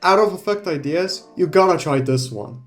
out of effect ideas, you gotta try this one.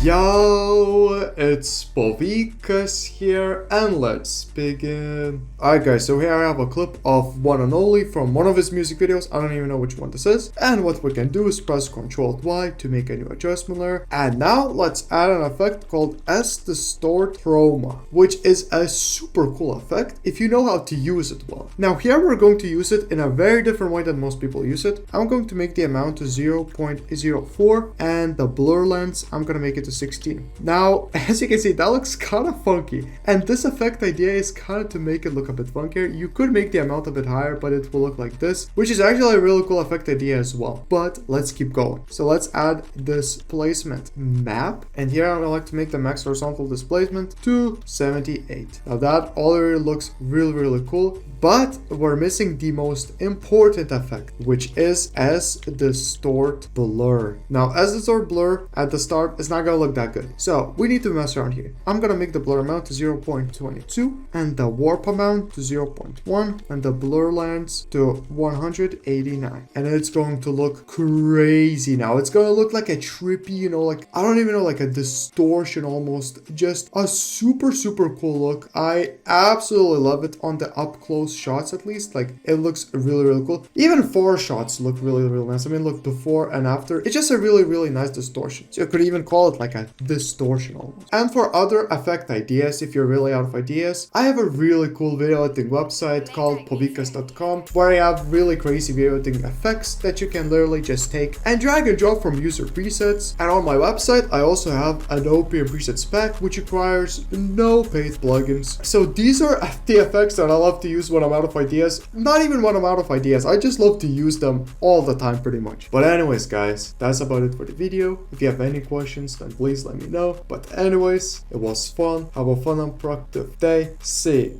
Yo, it's Povikas here, and let's begin. Alright guys, so here I have a clip of One and Only from one of his music videos. I don't even know which one this is. And what we can do is press Ctrl+Y to make a new adjustment layer. And now let's add an effect called S-Distort Chroma, which is a super cool effect if you know how to use it well. Now here we're going to use it in a very different way than most people use it. I'm going to make the amount to 0.04 and the blur length, I'm going to make it to 16. Now, as you can see, that looks kind of funky. And this effect idea is kind of to make it look a bit funkier. You could make the amount a bit higher, but it will look like this, which is actually a really cool effect idea as well. But let's keep going. So let's add displacement map. And here I would like to make the max horizontal displacement to 78. Now that already looks really cool. But we're missing the most important effect, which is S-Distort Blur. Now, S-Distort Blur at the start is not going to look that good. So we need to mess around here. I'm going to make the blur amount to 0.22 and the warp amount to 0.1 and the blur length to 189. And it's going to look crazy now. It's going to look like a trippy, you know, like, I don't even know, like a distortion almost. Just a super cool look. I absolutely love it on the up close shots at least. Like, it looks really cool. Even 4 shots look really nice. I mean, look, before and after. It's just a really nice distortion. So you could even call it like a distortion almost. And for other effect ideas, if you're really out of ideas, I have a really cool video editing website called povikas.com where I have really crazy video editing effects that you can literally just take and drag and drop from user presets. And on my website, I also have Adobe presets pack, which requires no paid plugins. So these are the effects that I love to use when I'm out of ideas. Not even when I'm out of ideas, I just love to use them all the time pretty much. But anyways guys, that's about it for the video. If you have any questions, then please let me know. But anyways, it was fun. Have a fun and productive day. See you.